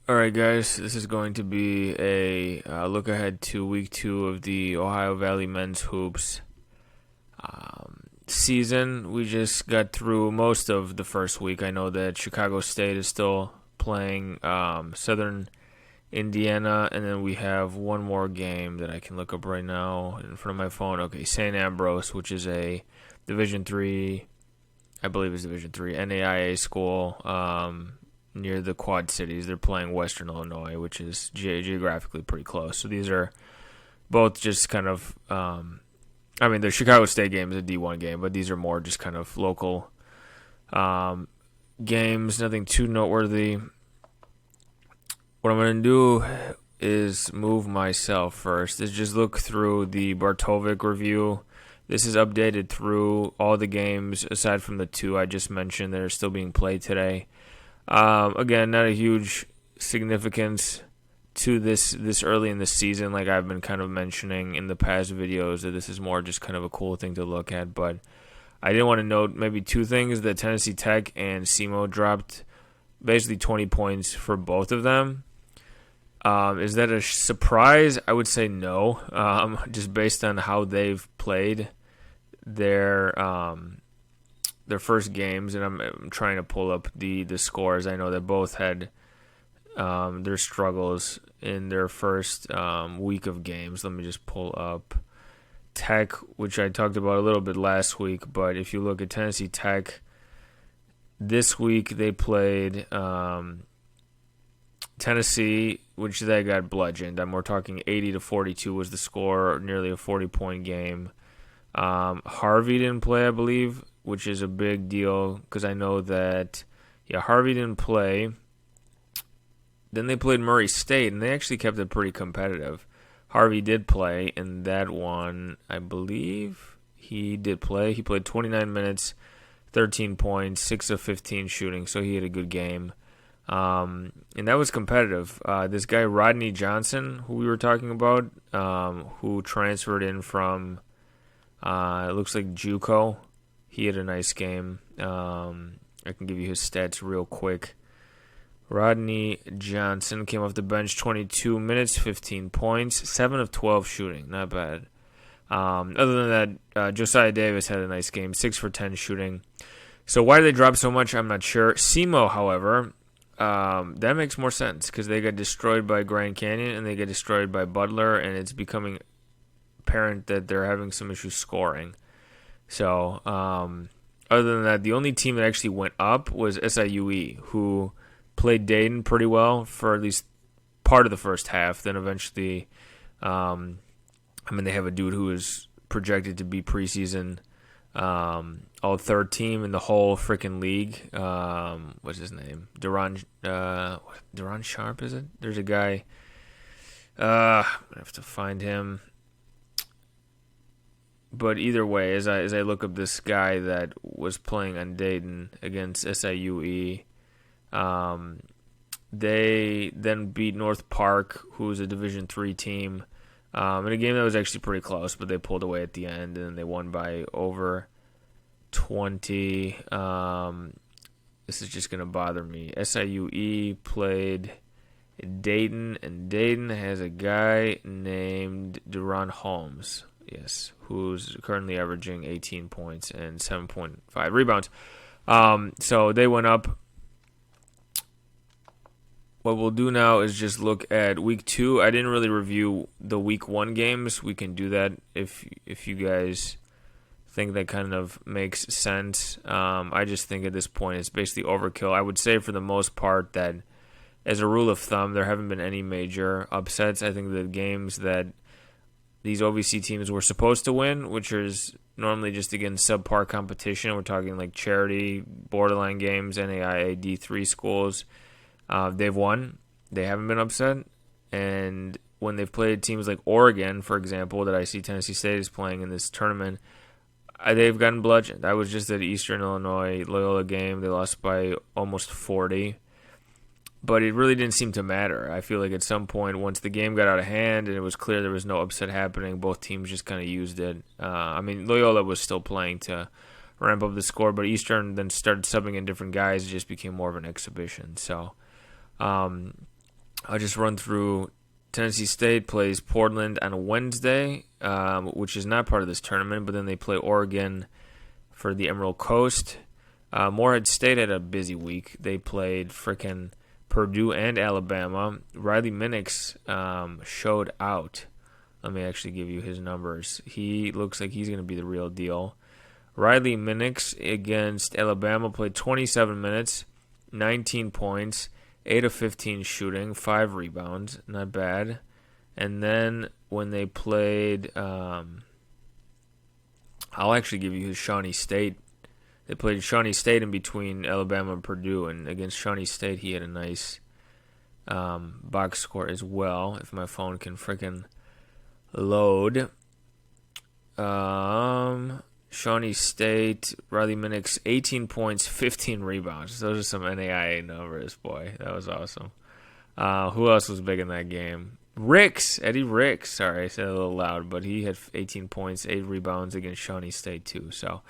All right, guys, this is going to be a look ahead to week 2 of the Ohio Valley men's hoops season. We just got through most of the first week. I know that Chicago State is still playing Southern Indiana, and then we have one more game that I can look up right now in front of my phone. Okay, St. Ambrose, which is a Division Three, I believe is Division Three NAIA school. Near the Quad Cities. They're playing Western Illinois, which is geographically pretty close. So these are both just kind of, the Chicago State game is a D1 game, but these are more just kind of local games, nothing too noteworthy. What I'm going to do is move myself first, is just look through the Bartovic review. This is updated through all the games, aside from the two I just mentioned that are still being played today. Again, not a huge significance to this early in the season, like I've been kind of mentioning in the past videos, that this is more just kind of a cool thing to look at. But I did want to note maybe two things: that Tennessee Tech and SEMO dropped basically 20 points for both of them. Is that a surprise? I would say no, just based on how they've played their first games, and I'm trying to pull up the scores. I know that both had their struggles in their first week of games. Let me just pull up Tech, which I talked about a little bit last week, but if you look at Tennessee Tech, this week they played Tennessee, which they got bludgeoned. We're talking 80-42 was the score, nearly a 40-point game. Harvey didn't play, I believe, which is a big deal because I know that, Harvey didn't play. Then they played Murray State, and they actually kept it pretty competitive. Harvey did play in that one, I believe. He did play. He played 29 minutes, 13 points, 6 of 15 shooting, so he had a good game. And that was competitive. This guy, Rodney Johnson, who we were talking about, who transferred in from, it looks like JUCO. He had a nice game. I can give you his stats real quick. Rodney Johnson came off the bench, 22 minutes, 15 points, 7 of 12 shooting. Not bad. Other than that, Josiah Davis had a nice game, 6 for 10 shooting. So why did they drop so much? I'm not sure. SEMO, however, that makes more sense because they got destroyed by Grand Canyon and they get destroyed by Butler, and it's becoming apparent that they're having some issues scoring. So, other than that, the only team that actually went up was SIUE, who played Dayton pretty well for at least part of the first half. Then eventually, they have a dude who is projected to be preseason all-third team in the whole freaking league. What's his name? Duran Sharp, is it? There's a guy. I have to find him. But either way, as I look up this guy that was playing on Dayton against SIUE, they then beat North Park, who's a Division III team, in a game that was actually pretty close, but they pulled away at the end, and they won by over 20. This is just going to bother me. SIUE played Dayton, and Dayton has a guy named Duran Holmes. Yes, who's currently averaging 18 points and 7.5 rebounds. So they went up. What we'll do now is just look at week 2. I didn't really review the week 1 games. We can do that if you guys think that kind of makes sense. I just think at this point it's basically overkill. I would say for the most part that as a rule of thumb, there haven't been any major upsets. I think the games that these OVC teams were supposed to win, which is normally just against subpar competition. We're talking like charity, borderline games, NAIA D3 schools. They've won. They haven't been upset. And when they've played teams like Oregon, for example, that I see Tennessee State is playing in this tournament, they've gotten bludgeoned. I was just at Eastern Illinois Loyola game. They lost by almost 40. But it really didn't seem to matter. I feel like at some point, once the game got out of hand and it was clear there was no upset happening, both teams just kind of used it. Loyola was still playing to ramp up the score, but Eastern then started subbing in different guys. It just became more of an exhibition. So I'll just run through. Tennessee State plays Portland on a Wednesday, which is not part of this tournament, but then they play Oregon for the Emerald Coast. Morehead State had a busy week. They played frickin' Purdue and Alabama. Riley Minix showed out. Let me actually give you his numbers. He looks like he's going to be the real deal. Riley Minix against Alabama played 27 minutes, 19 points, 8 of 15 shooting, 5 rebounds. Not bad. And then when they played, I'll actually give you his Shawnee State. They played Shawnee State in between Alabama and Purdue, and against Shawnee State, he had a nice box score as well, if my phone can frickin' load. Shawnee State, Riley Minix, 18 points, 15 rebounds. Those are some NAIA numbers, boy. That was awesome. Who else was big in that game? Eddie Ricks. Sorry, I said it a little loud, but he had 18 points, 8 rebounds against Shawnee State, too. So,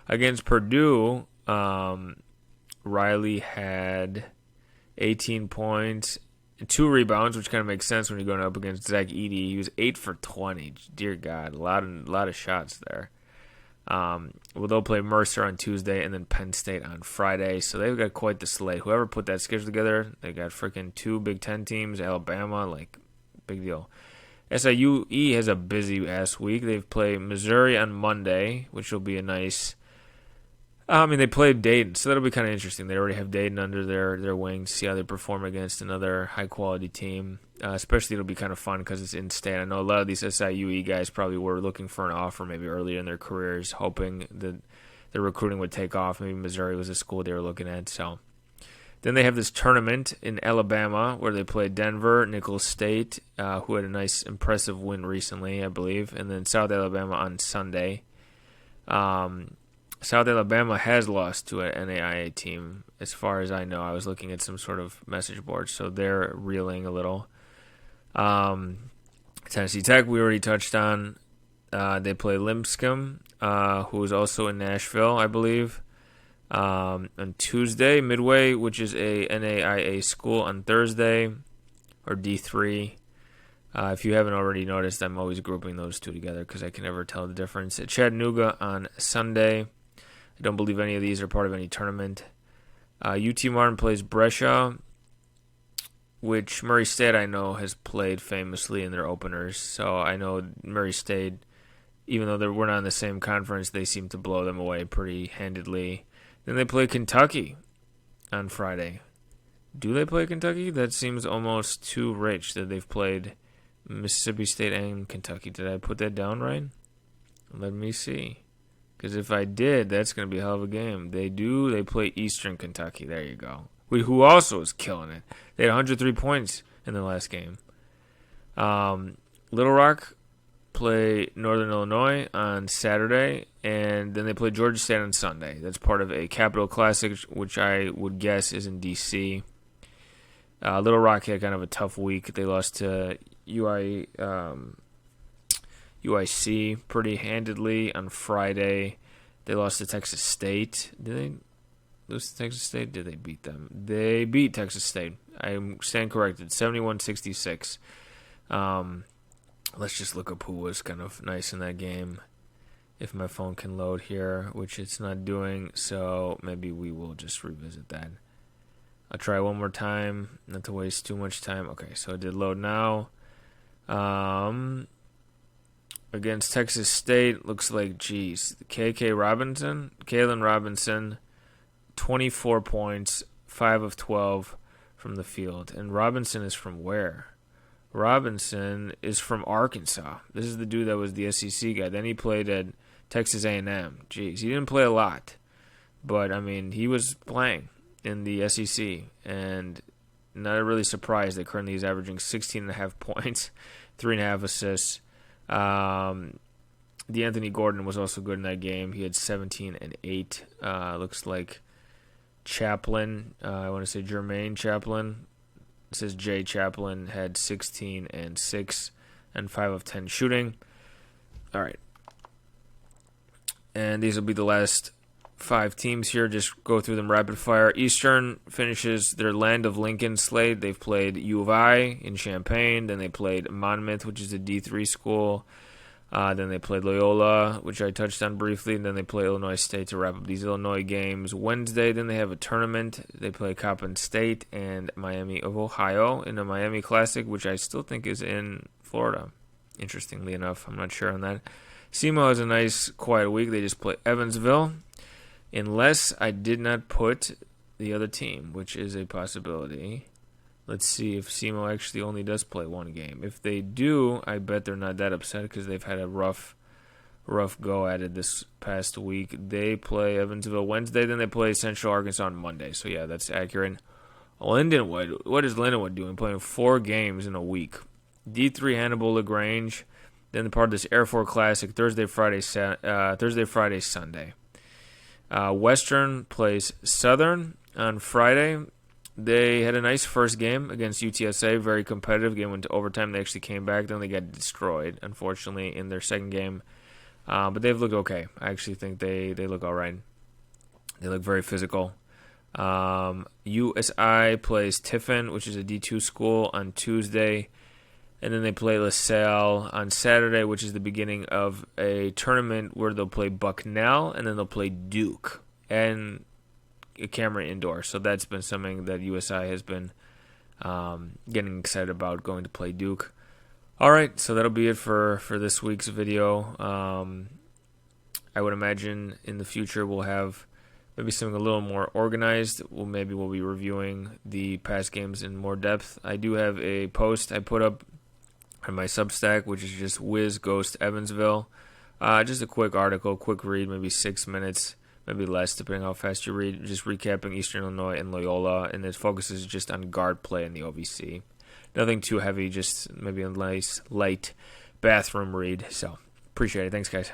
against Purdue, Riley had 18 points, 2 rebounds, which kind of makes sense when you're going up against Zach Edey. He was 8 for 20. Dear God, a lot of shots there. Well, they'll play Mercer on Tuesday and then Penn State on Friday. So they've got quite the slate. Whoever put that schedule together, they got freaking 2 Big Ten teams. Alabama, like, big deal. SIUE has a busy-ass week. They've played Missouri on Monday, which will be a nice... they played Dayton, so that'll be kind of interesting. They already have Dayton under their wing to see how they perform against another high-quality team. Especially it'll be kind of fun because it's in-state. I know a lot of these SIUE guys probably were looking for an offer maybe earlier in their careers, hoping that their recruiting would take off. Maybe Missouri was a school they were looking at. So then they have this tournament in Alabama where they play Denver, Nicholls State, who had a nice, impressive win recently, I believe, and then South Alabama on Sunday. South Alabama has lost to an NAIA team, as far as I know. I was looking at some sort of message board, so they're reeling a little. Tennessee Tech, we already touched on. They play Lipscomb, who is also in Nashville, I believe, on Tuesday. Midway, which is a NAIA school, on Thursday, or D3. If you haven't already noticed, I'm always grouping those two together because I can never tell the difference. At Chattanooga on Sunday. I don't believe any of these are part of any tournament. UT Martin plays Brescia, which Murray State, I know, has played famously in their openers. So I know Murray State, even though we're not in the same conference, they seem to blow them away pretty handedly. Then they play Kentucky on Friday. Do they play Kentucky? That seems almost too rich that they've played Mississippi State and Kentucky. Did I put that down right? Let me see. Because if I did, that's going to be a hell of a game. They play Eastern Kentucky. There you go. Who also is killing it. They had 103 points in the last game. Little Rock play Northern Illinois on Saturday, and then they play Georgia State on Sunday. That's part of a Capital Classic, which I would guess is in D.C. Little Rock had kind of a tough week. They lost to UIC pretty handedly on Friday. They lost to Texas State. Did they lose to Texas State? Did they beat them? They beat Texas State. I stand corrected. 71-66. Let's just look up who was kind of nice in that game. If my phone can load here, which it's not doing, so maybe we will just revisit that. I'll try one more time, not to waste too much time. Okay, so it did load now. Against Texas State, looks like, Kalen Robinson, 24 points, 5 of 12 from the field. And Robinson is from where? Robinson is from Arkansas. This is the dude that was the SEC guy. Then he played at Texas A&M. He didn't play a lot, but, I mean, he was playing in the SEC. And not really surprised that currently he's averaging 16.5 points, 3.5 assists. D'Anthony Gordon was also good in that game. He had 17 and 8. Looks like Chaplin, I want to say Jermaine Chaplin. It says Jay Chaplin had 16 and 6 and 5 of 10 shooting. All right. And these will be the last 5 teams here. Just go through them rapid fire. Eastern finishes their Land of Lincoln slate. They've played U of I in Champaign. Then they played Monmouth, which is a D3 school. Then they played Loyola, which I touched on briefly. And then they play Illinois State to wrap up these Illinois games. Wednesday, then they have a tournament. They play Coppin State and Miami of Ohio in a Miami Classic, which I still think is in Florida. Interestingly enough, I'm not sure on that. SEMO has a nice quiet week. They just play Evansville. Unless I did not put the other team, which is a possibility. Let's see if SEMO actually only does play 1 game. If they do, I bet they're not that upset because they've had a rough go at it this past week. They play Evansville Wednesday, then they play Central Arkansas on Monday. So, yeah, that's accurate. Lindenwood, what is Lindenwood doing? Playing 4 games in a week. D3 Hannibal LaGrange, then part of this Air Force Classic, Thursday, Friday, Sunday. Western plays Southern on Friday. They had a nice first game against UTSA, very competitive. Game went to overtime. They actually came back. Then they got destroyed, unfortunately, in their second game. But they've looked okay. I actually think they look all right. They look very physical. USI plays Tiffin, which is a D2 school, on Tuesday. And then they play LaSalle on Saturday, which is the beginning of a tournament where they'll play Bucknell, and then they'll play Duke and Cameron Indoor. So that's been something that USI has been getting excited about, going to play Duke. All right, so that'll be it for this week's video. I would imagine in the future we'll have maybe something a little more organized. We'll be reviewing the past games in more depth. I do have a post I put up on my Substack, which is just Wiz Ghost Evansville. Just a quick article, quick read, maybe 6 minutes, maybe less, depending on how fast you read. Just recapping Eastern Illinois and Loyola, and it focuses just on guard play in the OVC. Nothing too heavy, just maybe a nice, light bathroom read. So, appreciate it. Thanks, guys.